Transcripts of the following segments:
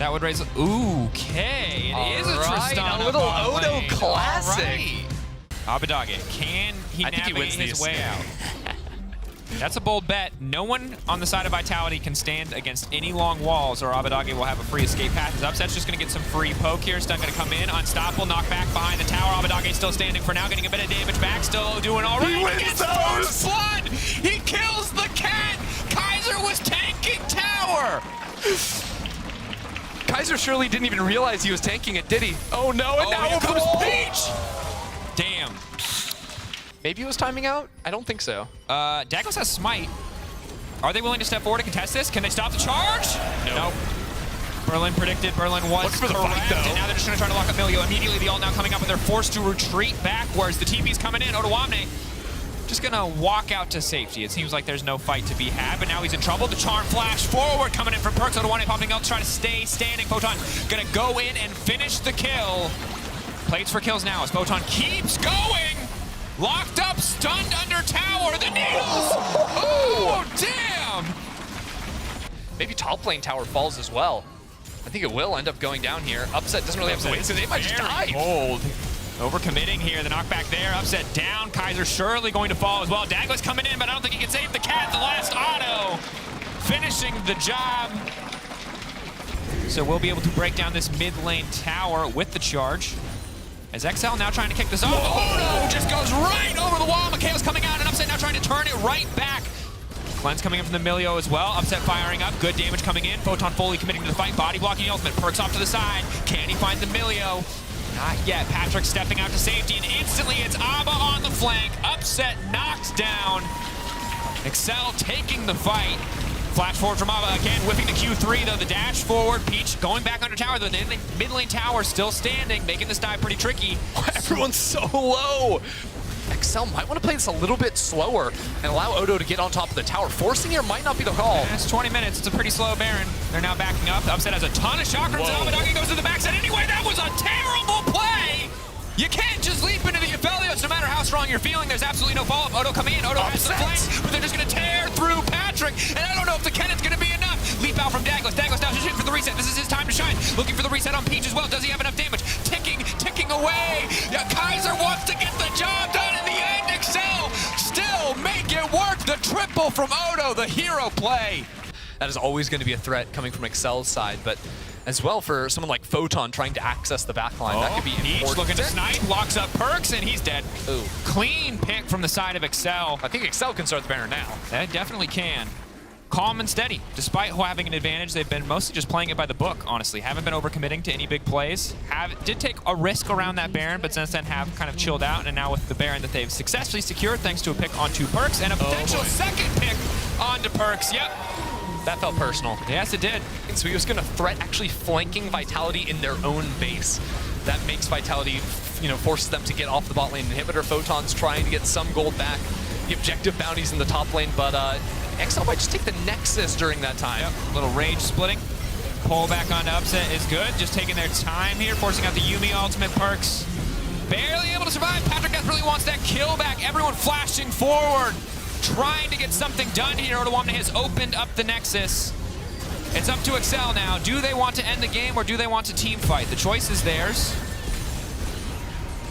That would raise. Ooh, okay. It is a Tristana. A little Odo classic. Right. Abadage, can he navigate his way out? That's a bold bet. No one on the side of Vitality can stand against any long walls, or Abadage will have a free escape path. His Upset's just going to get some free poke here. Stun going to come in. Unstoppable. Knock back behind the tower. Abadage still standing for now, getting a bit of damage back. Still doing all right. He wins those! Blood! He kills the cat! Kaiser was tanking tower! Kaiser surely didn't even realize he was tanking it, did he? Oh no, and now over the wall! Peach! Damn. Maybe he was timing out? I don't think so. Dagos has Smite. Are they willing to step forward to contest this? Can they stop the charge? Nope. Berlin predicted. Berlin was for the correct. fight, though. And now they're just going to try to lock up Milio. Immediately, the ult now coming up, and they're forced to retreat backwards. The TP's coming in. Odoamne just going to walk out to safety. It seems like there's no fight to be had, but now he's in trouble. The Charm flash forward coming in from Perks. Odoamne popping out, trying to stay standing. Photon going to go in and finish the kill. Plates for kills now as Photon keeps going. Locked up, stunned under tower, the needles! Oh, damn! Maybe top lane tower falls as well. I think it will end up going down here. Upset doesn't really have to wait, so they might just die. Bold. Overcommitting here, the knockback there, Upset down. Kaiser surely going to fall as well. Dagos coming in, but I don't think he can save the cat. The last auto, finishing the job. So we'll be able to break down this mid lane tower with the charge. As XL now trying to kick this off. Oh no, just goes right over the wall. Mikhail's coming out, and Upset now trying to turn it right back. Cleanse coming in from the Milio as well. Upset firing up, good damage coming in. Photon fully committing to the fight, body blocking the ultimate. Perks off to the side. Can he find the Milio? Not yet. Patrick stepping out to safety, and instantly it's Abba on the flank. Upset knocked down. XL taking the fight. Flash forward from Abba again, whipping the Q3 though, the dash forward. Peach going back under tower, the mid lane tower still standing, making this dive pretty tricky. Everyone's so low. XL might want to play this a little bit slower and allow Odo to get on top of the tower. Forcing here might not be the call. Yeah, it's 20 minutes, it's a pretty slow Baron. They're now backing up. The Upset has a ton of chakrams, and Abadage goes to the backside anyway. That was a terrible play! You can't just leap into the Aphelios no matter how strong you're feeling. There's absolutely no follow-up. Odo coming in, Odo has the flanks, but they're just going to tear through Patrick, and I don't know if the Kenneth's going to be enough. Leap out from Dagos. Dagos now shooting for the reset. This is his time to shine. Looking for the reset on Peach as well. Does he have enough damage? Ticking away. Yeah, Kaiser wants to get the job done in the end. XL still make it work. The triple from Odo, the hero play. That is always going to be a threat coming from XL's side, but as well for someone like Photon trying to access the backline. That could be Peach important. looking to snipe, locks up Perks, and he's dead. Ooh. Clean pick from the side of XL. I think XL can start the Baron now. That definitely can. Calm and steady. Despite having an advantage, they've been mostly just playing it by the book, honestly. Haven't been overcommitting to any big plays. Did take a risk around that Baron, but since then have kind of chilled out, and now with the Baron that they've successfully secured thanks to a pick onto Perks and a potential second pick onto Perks. Yep. That felt personal. Yes, it did. So he was going to threat actually flanking Vitality in their own base. That makes Vitality, forces them to get off the bot lane. Inhibitor Photon's trying to get some gold back. The objective bounties in the top lane, but XL might just take the Nexus during that time. Yep. Little rage splitting. Pull back onto Upset is good. Just taking their time here, forcing out the Yuumi ultimate. Perks barely able to survive. Patrick Death really wants that kill back. Everyone flashing forward, trying to get something done here. Odoamne has opened up the Nexus. It's up to XL now. Do they want to end the game or do they want to team fight? The choice is theirs.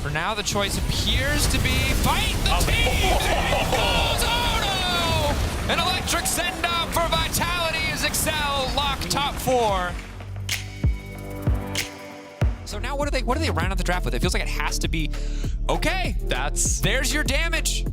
For now, the choice appears to be fight the team. And he calls Odo! An electric send-off for Vitality as XL lock top 4. So now what do they round out the draft with? It feels like it has to be, okay, there's your damage.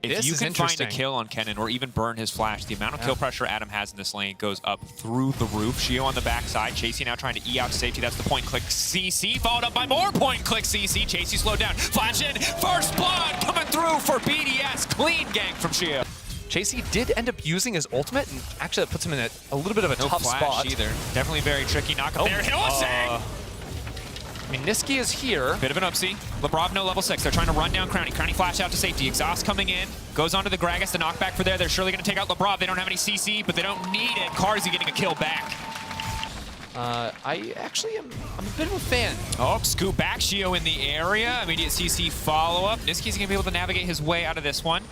If you can find a kill on Kennen or even burn his flash, the amount of kill pressure Adam has in this lane goes up through the roof. Shio on the backside. Chasey now trying to E out to safety. That's the point-click CC, followed up by more point-click CC. Chasey slowed down. Flash in. First blood coming through for BDS. Clean gank from Shio. Chasey did end up using his ultimate, and actually that puts him in a little bit of a tough spot. Either. Definitely very tricky. Knock up there. Hillsang! I mean, Niski is here. Bit of an upsie. Lebrov no level 6. They're trying to run down Crowny. Crowny flash out to safety. Exhaust coming in. Goes onto the Gragas. The knockback for there. They're surely going to take out Lebrov. They don't have any CC, but they don't need it. Carzzy getting a kill back. I actually am a bit of a fan. Oh, scoop back. Shio in the area. Immediate CC follow-up. Niski's going to be able to navigate his way out of this one.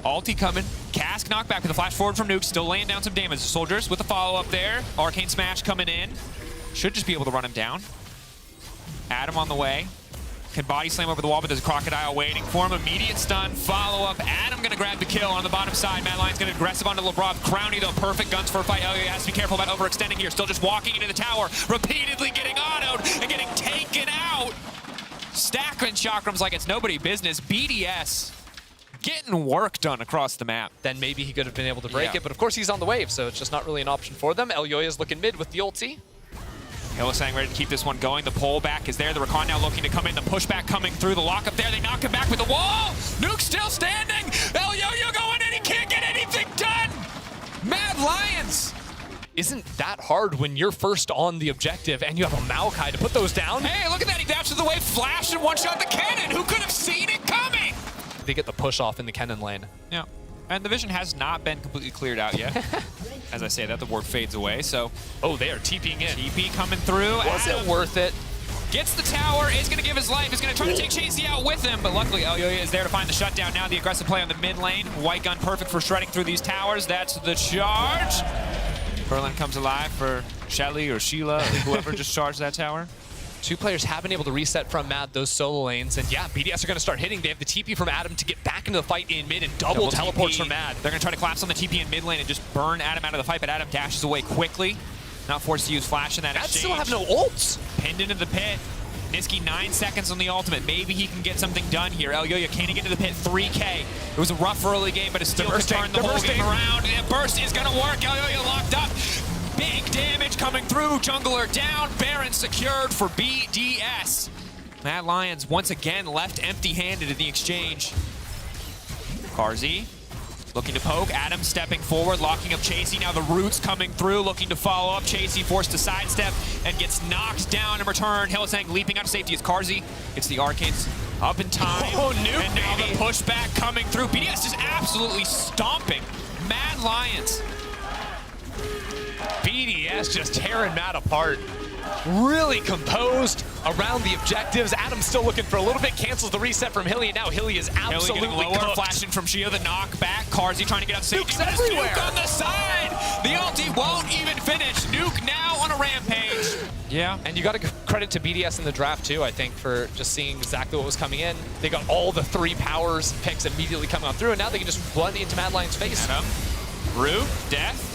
Ulti coming. Cask knockback with a flash forward from Nuke. Still laying down some damage. Soldiers with a follow-up there. Arcane Smash coming in. Should just be able to run him down. Adam on the way. Can body slam over the wall, but there's a Crocodile waiting for him. Immediate stun, follow-up. Adam gonna grab the kill on the bottom side. Mad Lion's gonna aggressive onto LeBron. Crowny, though, perfect guns for a fight. Elio has to be careful about overextending here. Still just walking into the tower, repeatedly getting autoed and getting taken out. Stacking chakrams like it's nobody business. BDS getting work done across the map. Then maybe he could have been able to break it, but of course he's on the wave, so it's just not really an option for them. Elyoya's looking mid with the ulti. Hylissang ready to keep this one going. The pull back is there. The Rakan now looking to come in. The pushback coming through. The lock up there. They knock him back with the wall. Nuke still standing. Elyoya going in. He can't get anything done. Mad Lions. Isn't that hard when you're first on the objective and you have a Maokai to put those down? Hey, look at that. He dashes the wave, flash, and one-shot the cannon. Who could have seen it coming? They get the push off in the cannon lane. Yeah. And the vision has not been completely cleared out yet. As I say that, the ward fades away, so... Oh, they are TPing in. TP coming through. Was it worth it? Gets the tower, is going to give his life, is going to try to take Chasey out with him, but luckily Elyoya is there to find the shutdown now. The aggressive play on the mid lane. White gun perfect for shredding through these towers. That's the charge. Berlin comes alive for Shelly or Sheila, whoever just charged that tower. Two players have been able to reset from Mad those solo lanes, and yeah, BDS are going to start hitting. They have the TP from Adam to get back into the fight in mid, and double teleports from Mad. They're going to try to collapse on the TP in mid lane and just burn Adam out of the fight, but Adam dashes away quickly. Not forced to use flash in that Mad exchange. still have no ults. Pinned into the pit. Niski 9 seconds on the ultimate. Maybe he can get something done here. Elyoya can't get to the pit. 3K. It was a rough early game, but it still could turn the whole game around. And burst is going to work. Elyoya locked up. Big damage coming through. Jungler down. Baron secured for BDS. Mad Lions once again left empty-handed in the exchange. Karzi looking to poke. Adam stepping forward, locking up Chasey. Now the roots coming through, looking to follow up. Chasey forced to sidestep and gets knocked down in return. Hylissang leaping out of safety as Karzi gets the arcades up in time. Oh, nuke, and now the pushback coming through. BDS is absolutely stomping Mad Lions. BDS just tearing Mad apart. Really composed around the objectives. Adam's still looking for a little bit, cancels the reset from Hilly, and now Hilly is absolutely cooked. Flashing from Shio, the knockback. Karzi trying to get out safety. Nuke's everywhere. Nuke on the side. The ulti won't even finish. Nuke now on a rampage. Yeah. And you got to give credit to BDS in the draft too, I think, for just seeing exactly what was coming in. They got all the 3 powers picks immediately coming on through, and now they can just run into Mad Lion's face. Adam, root, death.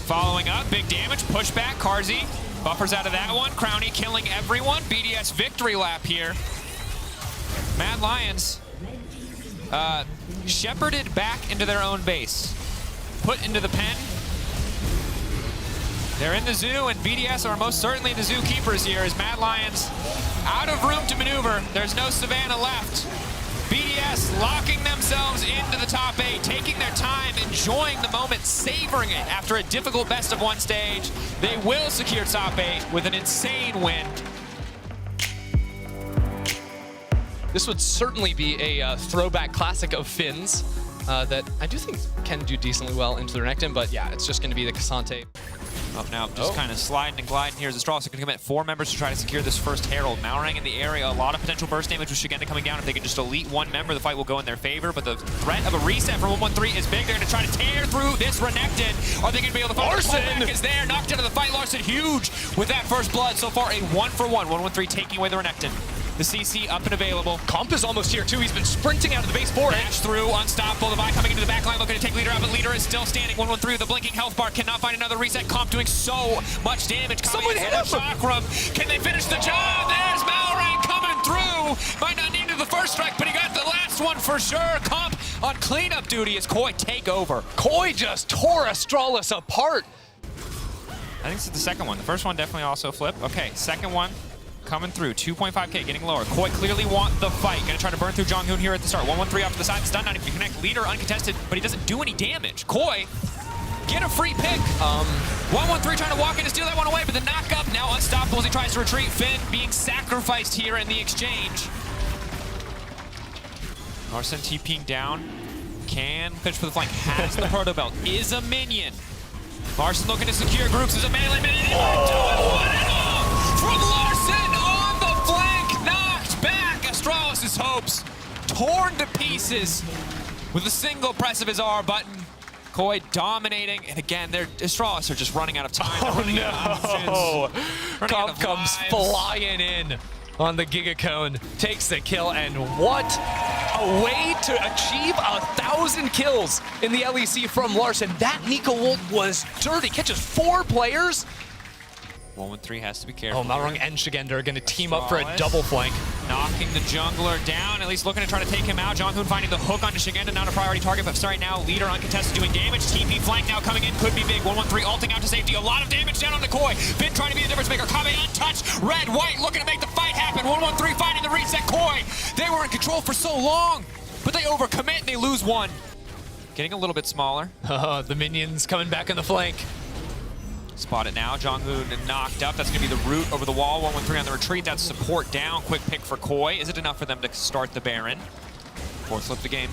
Following up, big damage, pushback, Karzi buffers out of that one. Crowny killing everyone. BDS victory lap here. Mad Lions shepherded back into their own base. Put into the pen. They're in the zoo, and BDS are most certainly the zookeepers here as Mad Lions out of room to maneuver. There's no Savannah left. BDS locking themselves into the top 8, taking their time, enjoying the moment, savoring it after a difficult best-of-1 stage. They will secure top 8 with an insane win. This would certainly be a throwback classic of Finn's that I do think can do decently well into the Renekton, but yeah, it's just going to be the Cassante. Up now, just kind of sliding and gliding here. Astralis are going to commit 4 members to try to secure this first Herald. Malrang in the area, a lot of potential burst damage with Shigenda coming down. If they can just elite 1 member, the fight will go in their favor, but the threat of a reset from 113 is big. They're going to try to tear through this Renekton. Are they going to be able to find Larson? The pullback is there, knocked out of the fight. Larson huge with that first blood. So far, a 1-for-1. 113 taking away the Renekton. The CC up and available. Comp is almost here too. He's been sprinting out of the base for it. Dash through, unstoppable. The Vi coming into the back line, looking to take leader out, but leader is still standing. 113, the blinking health bar cannot find another reset. Comp doing so much damage. Someone hit him! Chakram. Can they finish the job? There's Malrang coming through. Might not need the first strike, but he got the last one for sure. Comp on cleanup duty as Koi take over. Koi just tore Astralis apart. I think this is the second one. The first one definitely also flipped. Okay, second one. Coming through, 2.5K, getting lower. Koi clearly want the fight. Gonna try to burn through Jonghoon here at the start. 113 off to the side, stun, not even to connect. Leader uncontested, but he doesn't do any damage. Koi, get a free pick. 113 trying to walk in to steal that one away, but the knock up now unstoppable as he tries to retreat. Finn being sacrificed here in the exchange. Larson TPing down. Can pitch for the flank, has the proto belt, is a minion. Larson looking to secure groups as a melee minion. From Larson on the flank, knocked back. Astralis' hopes torn to pieces with a single press of his R button. Koi dominating, and again, Astralis are just running out of time. Oh no! Comp comes flying in on the Gigacone, takes the kill, and what a way to achieve 1,000 kills in the LEC from Larson. That Nico Wolf was dirty, catches 4 players. 1-1-3 has to be careful. Oh, Malrung and Shigender are going to team up for a double flank. Knocking the jungler down, at least looking to try to take him out. Jonghoon finding the hook onto Shigender, not a priority target, but right now, leader uncontested doing damage. TP flank now coming in, could be big. 1-1-3 ulting out to safety, a lot of damage down on the Koi. Finn trying to be the difference maker, Kame untouched. Red, white looking to make the fight happen. 1-1-3 finding the reset. Koi, they were in control for so long, but they overcommit and they lose one. Getting a little bit smaller. The minions coming back on the flank. Spot it now, Jonghoon knocked up. That's going to be the root over the wall. 1-1-3 on the retreat. That's support down. Quick pick for Koi. Is it enough for them to start the Baron? Fourth flip the game.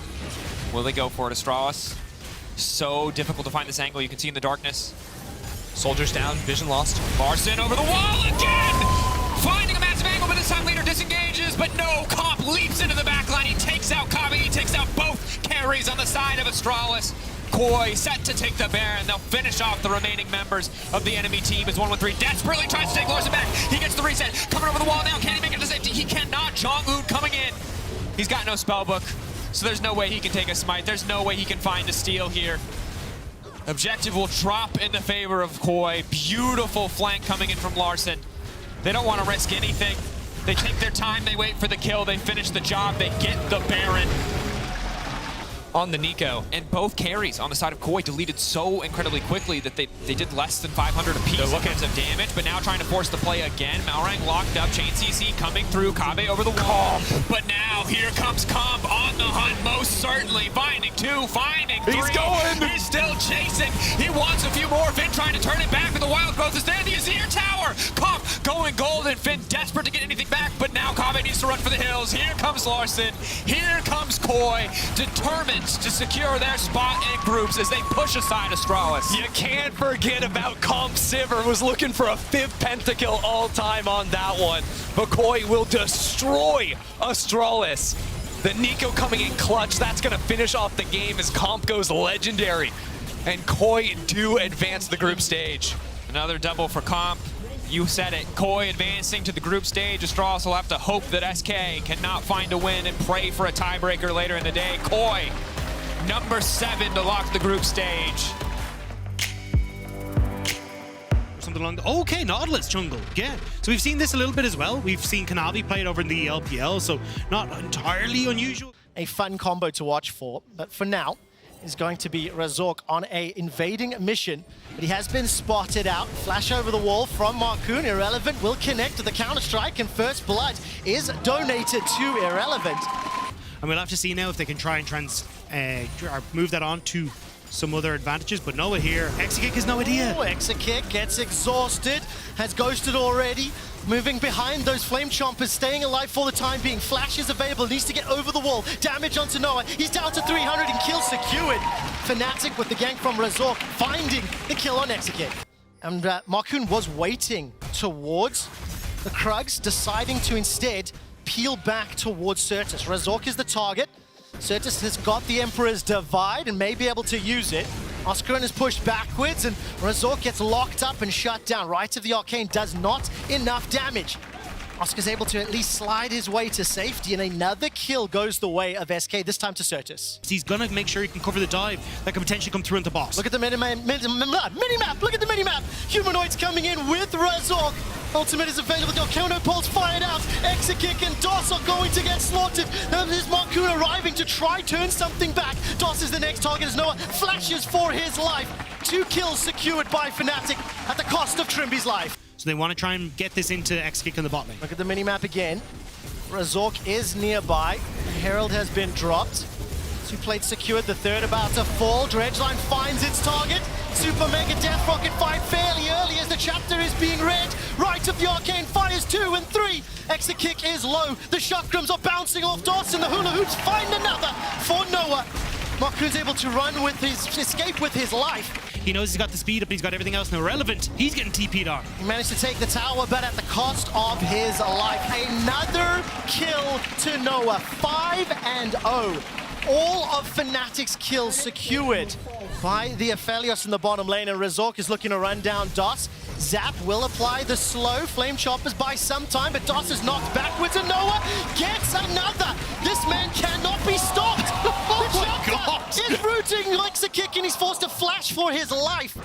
Will they go for it, Astralis? So difficult to find this angle. You can see in the darkness. Soldiers down, vision lost. Larson over the wall again! Finding a massive angle, but this time leader disengages, but no, Comp leaps into the backline. He takes out Kabe. He takes out both carries on the side of Astralis. Koi set to take the Baron. They'll finish off the remaining members of the enemy team as 1-1-3 desperately tries to take Larson back. He gets the reset. Coming over the wall now. Can he make it to safety? He cannot. Jonghoon coming in. He's got no spellbook, so there's no way he can take a smite. There's no way he can find a steal here. Objective will drop in the favor of Koi. Beautiful flank coming in from Larson. They don't want to risk anything. They take their time. They wait for the kill. They finish the job. They get the Baron. On the Nico. And both carries on the side of Koi deleted so incredibly quickly that they did less than 500 apiece in terms of damage, but now trying to force the play again. Malrang locked up, Chain CC coming through, Kabe over the wall. But now here comes Comp on the hunt, most certainly. Finding 2, finding 3. He's going! He's still chasing. He wants a few more. Finn trying to turn it back, but the wild growth is there. The Azir Tower. Comp going golden. Finn desperate to get anything back, but now Kabe needs to run for the hills. Here comes Larson. Here comes Koi, determined to secure their spot in groups as they push aside Astralis. You can't forget about Comp Sivir, was looking for a 5th pentakill all time on that one. But Koi will destroy Astralis. The Nico coming in clutch, that's gonna finish off the game as Comp goes legendary. And Koi do advance the group stage. Another double for Comp. You said it, Koi advancing to the group stage. Astralis will have to hope that SK cannot find a win and pray for a tiebreaker later in the day. Koi, number 7 to lock the group stage. Something along the, okay, Nautilus jungle, yeah. So we've seen this a little bit as well. We've seen Kanavi play it over in the LPL, so not entirely unusual. A fun combo to watch for, but for now, is going to be Razork on a invading mission, but he has been spotted out. Flash over the wall from Marcoon. Irrelevant will connect to the counter-strike, and First Blood is donated to Irrelevant. And we'll have to see now if they can try and move that on to some other advantages, but Noah here. Exekick has no idea. Oh, Exekick gets exhausted, has ghosted already. Moving behind those Flame Chompers, staying alive for the time being. Flash is available, needs to get over the wall. Damage onto Noah, he's down to 300 and kill secured. Fnatic with the gank from Razork, finding the kill on Exekick. And Marcoon was waiting towards the Krugs, deciding to instead peel back towards Certus. Razork is the target. Certus has got the Emperor's Divide and may be able to use it. Oscarin is pushed backwards and Razork gets locked up and shut down. Right of the Arcane does not enough damage. Oscar's able to at least slide his way to safety, and another kill goes the way of SK, this time to Certus. He's gonna make sure he can cover the dive that could potentially come through into boss. Look at the minimap, look at the minimap! Humanoids coming in with Razork. Ultimate is available, the Arcano Pulse fired out. Exekick and DOS are going to get slaughtered. There's Marcoon arriving to try turn something back. DOS is the next target as Noah flashes for his life. 2 kills secured by Fnatic at the cost of Trimby's life. So they want to try and get this into Exekick in the bot lane. Look at the minimap again. Razork is nearby. Herald has been dropped. 2 plates secured, the 3rd about to fall. Dredgeline finds its target. Super Mega Death Rocket fired fairly early as the chapter is being read. Right of the Arcane fires 2 and 3. Exekick is low. The chakrams are bouncing off DOS and the hula hoops find another for Noah. Marcoon's able to run with his escape with his life. He knows he's got the speed up, he's got everything else now relevant. He's getting TP'd on. He managed to take the tower, but at the cost of his life. Another kill to Noah, 5-0. All of Fnatic's kills secured by the Aphelios in the bottom lane, and Razork is looking to run down DOS. Zap will apply the slow. Flame Choppers by some time, but DOS is knocked backwards, and Noah gets another. This man cannot be stopped. Oh my God. Is rooting LEC Kick, and he's forced to flash for his life.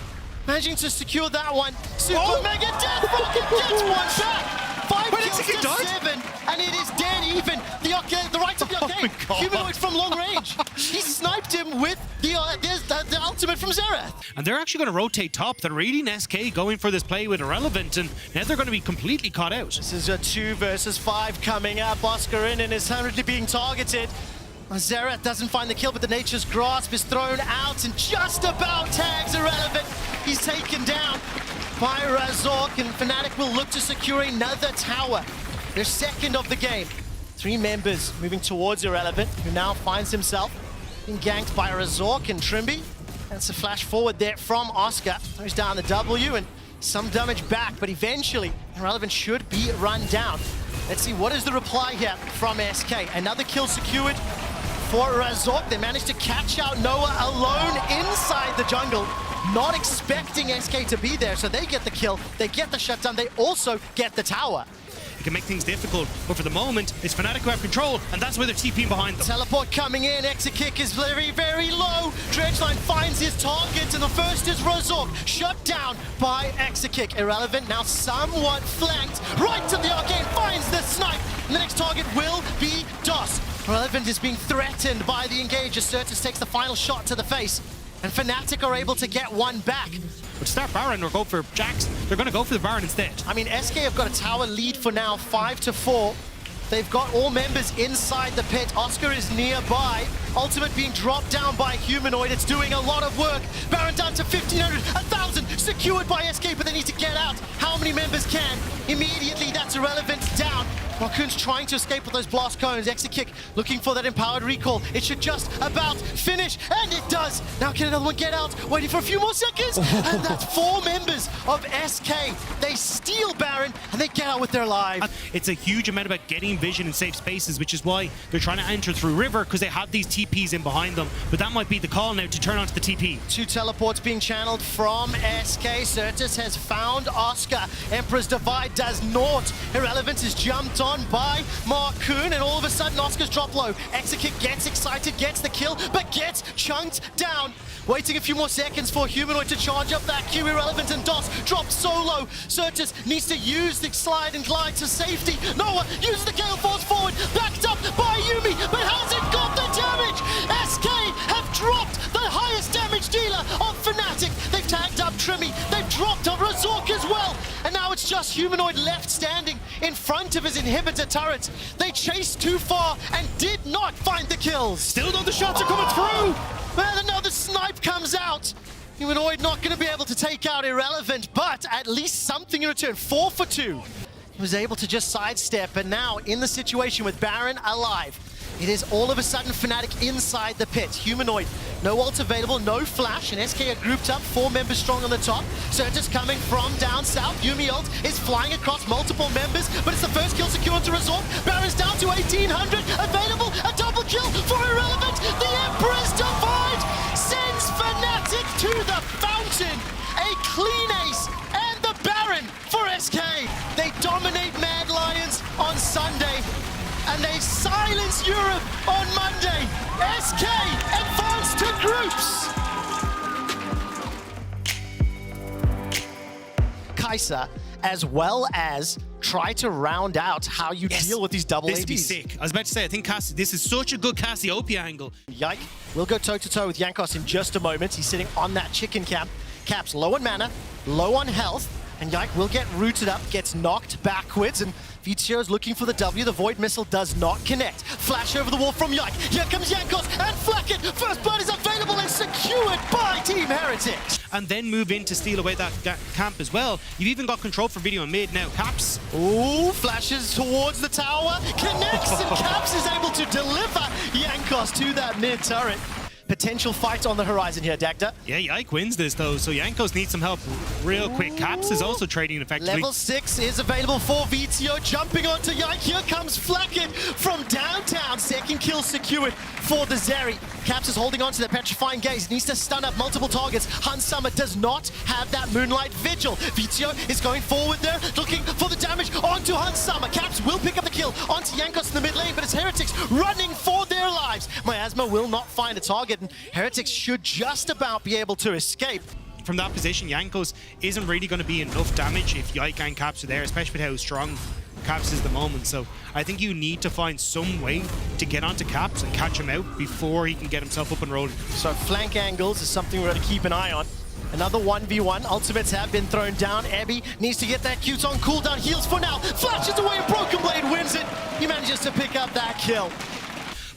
Managing to secure that one. Super Mega Death Rocket gets one back. 5 Wait, kills LEC Kick to died? 7, and it is dead even. The right of the arcade. God. Humanoid from long range. He sniped him with the ultimate from Xerath. And they're actually going to rotate top. They're reading SK going for this play with Irrelevant, and now they're going to be completely caught out. This is a 2 versus 5 coming up. Oscar in and is currently being targeted. Xerath doesn't find the kill, but the Nature's Grasp is thrown out and just about tags Irrelevant. He's taken down by Razork, and Fnatic will look to secure another tower. Their second of the game. 3 members moving towards Irrelevant, who now finds himself being ganked by Razork and Trimby. That's a flash forward there from Oscar. Throws down the W and some damage back, but eventually Irrelevant should be run down. Let's see, what is the reply here from SK? Another kill secured for Razork. They managed to catch out Noah alone inside the jungle, not expecting SK to be there, so they get the kill, they get the shutdown, they also get the tower. It can make things difficult, but for the moment, it's Fnatic who have control, and that's where they're TPing behind them. Teleport coming in, Kick is very, very low. Dredgeline finds his target, and the first is Razork, shut down by Kick. Irrelevant now somewhat flanked, right to the arcane, finds the snipe, and the next target will be DOS. Irrelevant is being threatened by the engager. Certus takes the final shot to the face, and Fnatic are able to get one back. But start Baron or go for Jax, they're going to go for the Baron instead. I mean, SK have got a tower lead for now, 5-4. They've got all members inside the pit. Oscar is nearby. Ultimate being dropped down by Humanoid. It's doing a lot of work. Baron down to 1,500, 1,000, secured by SK, but they need to get out. How many members can? Immediately, that's Irrelevant down. Raccoon's trying to escape with those blast cones. Kick looking for that empowered recall. It should just about finish, and it does. Now can another one get out? Waiting for a few more seconds, and that's 4 members of SK. They steal Baron, and they get out with their lives. It's a huge amount about getting vision in safe spaces, which is why they're trying to enter through River, because they have these TPs in behind them. But that might be the call now to turn onto the TP. 2 teleports being channeled from SK. Certus has found Oscar. Emperor's Divide does naught. Irrelevant is jumped on by Marcoon, and all of a sudden Oscar's drop low. Kick gets excited, gets the kill, but gets chunked down. Waiting a few more seconds for Humanoid to charge up that Q. Irrelevant and DOS drops so low. Certus needs to use the slide and glide to safety. Noah uses the Gale Force forward, backed up by Yuumi, but hasn't got the damage. SK have dropped the highest damage dealer of Fnatic. They've tagged up Trimmy, they've dropped on Razork as well. And now it's just Humanoid left standing in front of his inhibitor turret. They chased too far and did not find the kills. Still though, the shots are coming through! Well, another snipe comes out. Humanoid not going to be able to take out Irrelevant, but at least something in return. 4 for 2. He was able to just sidestep, and now in the situation with Baron alive, it is all of a sudden Fnatic inside the pit. Humanoid, no ult available, no flash, and SK are grouped up, 4 members strong on the top. Certus coming from down south. Yuumi ult is flying across multiple members, but it's the first kill secured to Razork. Baron's down to 1,800, available, a double kill for Irrelevant. The Emperor's Divide sends Fnatic to the fountain. A clean ace and the Baron for SK. They dominate Mad Lions on Sunday, and they silence Europe on Monday. SK advance to groups. Kai'Sa, as well as try to round out how you deal with these double This ADs. would be sick. I was about to say, I think Cassie, this is such a good Cassiopeia angle. Yike will go toe-to-toe with Jankos in just a moment. He's sitting on that chicken cap. Cap's low on mana, low on health, and Yike will get rooted up, gets knocked backwards, and Vizio's looking for the W. The Void Missile does not connect. Flash over the wall from Yike. Here comes Jankos and Flacket. First blood is available and secured by Team Heretics. And then move in to steal away that camp as well. You've even got control for video mid now. Caps. Ooh, flashes towards the tower, connects, and Caps is able to deliver Jankos to that mid turret. potential fight on the horizon here, Dagda. Yeah, Yike wins this though, so Jankos needs some help real quick. Caps is also trading effectively. Level 6 is available for VTO, jumping onto Yike. Here comes Flacket from downtown. Second kill secured for the Zeri. Caps is holding on to the petrifying gaze. Needs to stun up multiple targets. Hun Summer does not have that Moonlight Vigil. VTO is going forward there, looking for the damage onto Hun Summer. Caps will pick up the kill onto Jankos in the mid lane, but it's Heretics running for their lives. Miasma will not find a target, and Heretics should just about be able to escape. From that position, Jankos isn't really going to be enough damage if Yike and Caps are there, especially with how strong Caps is at the moment. So I think you need to find some way to get onto Caps and catch him out before he can get himself up and rolling. So flank angles is something we're going to keep an eye on. Another 1v1. Ultimates have been thrown down. Ebby needs to get that Qt on cooldown. Heals for now. Flashes away and Broken Blade wins it. He manages to pick up that kill.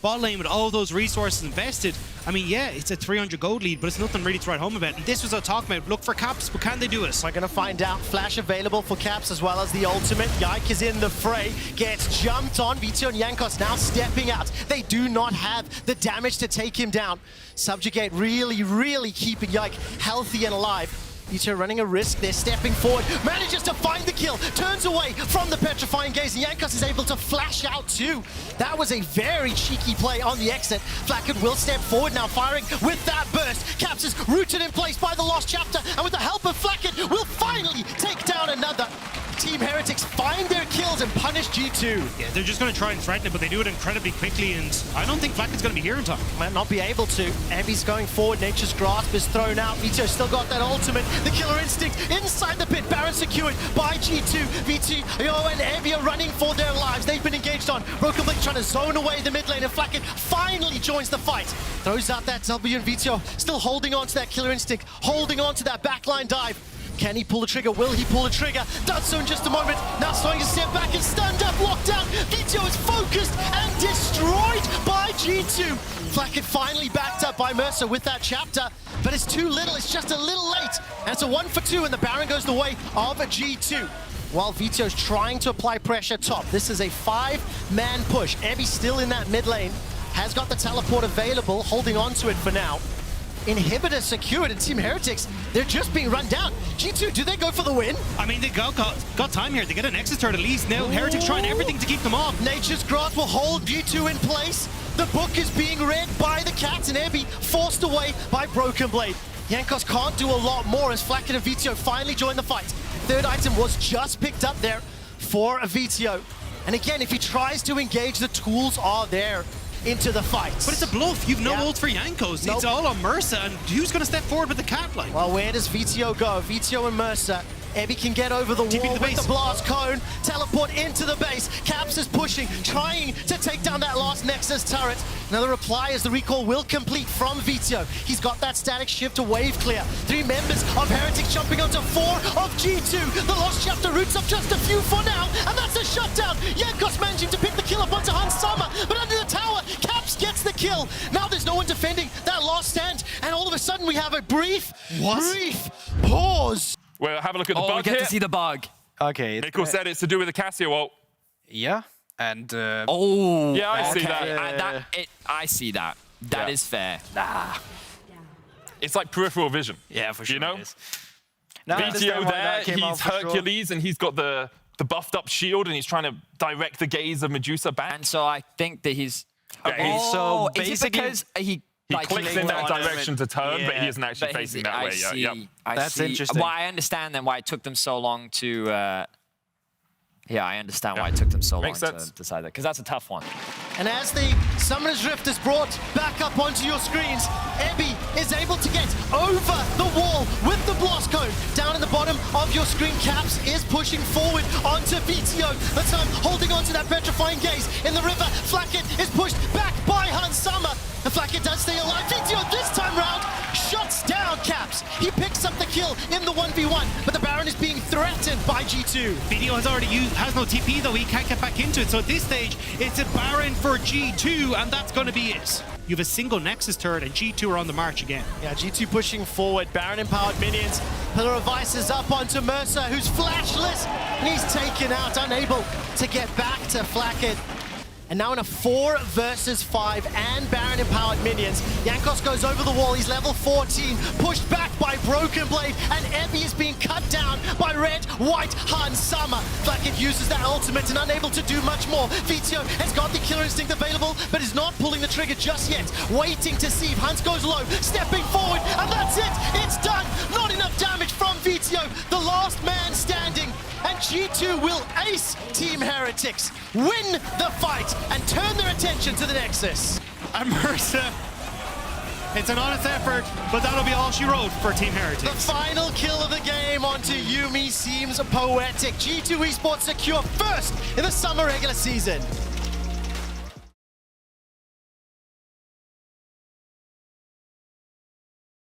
Bot lane with all those resources invested, I mean, yeah, it's a 300 gold lead, but it's nothing really to write home about. And this was what I'm talking about. Look for Caps, but can they do it? We're going to find out. Flash available for Caps as well as the ultimate. Yike is in the fray, gets jumped on. VTO and Jankos now stepping out. They do not have the damage to take him down. Subjugate really keeping Yike healthy and alive. VTO running a risk, they're stepping forward, manages to find the kill, turns away from the petrifying gaze, and Jankos is able to flash out too. That was a very cheeky play on the exit. Flacket will step forward now, firing with that burst. Caps is rooted in place by the Lost Chapter, and with the help of Flacket, will finally take down another. Team Heretics find their kills and punish G2. Yeah, they're just going to try and threaten it, but they do it incredibly quickly, and I don't think Flacket's going to be here in time. Might not be able to. Abby's going forward, Nature's Grasp is thrown out. VTO still got that ultimate. The Killer Instinct inside the pit. Baron secured by G2. VTO and Abby are running for their lives. They've been engaged on. Broken Blade trying to zone away the mid lane, and Flacket finally joins the fight. Throws out that W, and VTO still holding on to that Killer Instinct, holding on to that backline dive. Can he pull the trigger? Will he pull the trigger? Does so in just a moment. Now starting to step back and stand up, locked down. VTO is focused and destroyed by G2. Flacket finally backed up by Mercer with that chapter, but it's too little. It's just a little late. And it's a 1 for 2, and the Baron goes the way of a G2. While VTO's trying to apply pressure top. This is a 5-man push. Abby's still in that mid lane. Has got the teleport available, holding on to it for now. Inhibitor secured, and Team Heretics, they're just being run down. G2, do they go for the win? I mean, they got time here. They get an Nexus turret at least. Now Heretics trying everything to keep them off. Nature's Grasp will hold G2 in place. The book is being read by the Cats, and Abby forced away by Broken Blade. Jankos can't do a lot more as Flacket and VTO finally join the fight. Third item was just picked up there for a VTO. And again, if he tries to engage, the tools are there into the fight. But it's a bluff. You've no ult for Jankos. Nope. It's all on Mercer, and who's going to step forward with the cat line? Well, where does VTO go? VTO and Mercer. Ebby can get over the wall with the blast cone, teleport into the base. Caps is pushing, trying to take down that last Nexus turret. Another reply as the recall will complete from VTO. He's got that static shift to wave clear. 3 members of Heretics jumping onto 4 of G2. The Lost Chapter roots up just a few for now, and that's a shutdown. Jankos managing to pick the kill up onto Hun Summer, but under the tower, Caps gets the kill. Now there's no one defending that last stand, and all of a sudden we have a brief pause. Well, have a look at the bug we get here. to see the bug. Okay. Mikkel said it's to do with the Casio ult. Yeah, and Oh. Yeah, I see okay. that. I see that. That Yeah. is fair. It's like peripheral vision. yeah, for sure. You know? It is. Now I understand VTO why there, that came out he's for sure. Hercules, and he's got the buffed up shield, and he's trying to direct the gaze of Medusa back. And so I think that he's. Yeah, he's- So is it basically- because he like, clicks in that direction to turn, but he isn't actually but facing he's- that I way. see, Yep. I That's see. interesting. Well, I understand then why it took them so long to. Yeah, I understand why it took them so Makes long sense. to decide that, because that's a tough one. And as the Summoner's Rift is brought back up onto your screens, Ebby is able to get over the wall with the blast cone. Down in the bottom of your screen, Caps is pushing forward onto VTO. But time holding onto that petrifying gaze in the river. Flacket is pushed back by Hun Summer. And Flacket does stay alive. VTO this time round shuts down Caps. He picks up the kill in the 1v1, but the Baron is being threatened by G2. VTO has no TP though, he can't get back into it. So at this stage, it's a Baron for G2, and that's going to be it. You have a single Nexus turret, and G2 are on the march again. Yeah, G2 pushing forward. Baron empowered minions. Pillar of Ice is up onto Mercer, who's flashless, and he's taken out, unable to get back to Flacket. And now in a 4 versus 5 and Baron empowered minions. Jankos goes over the wall. He's level 14, pushed back by Broken Blade, and Ebby is being cut down by Red, White, Han, Summer. Flacket uses that ultimate and unable to do much more. Vizio has got the killer instinct available, but is not pulling the trigger just yet. Waiting to see if Hunt goes low, stepping forward, and that's it. It's done. Not enough damage from Vizio, the last man standing. And G2 will ace Team Heretics, win the fight, and turn their attention to the Nexus. And Mercer, it's an honest effort, but that'll be all she wrote for Team Heretics. The final kill of the game onto Yuumi seems poetic. G2 Esports secure first in the summer regular season.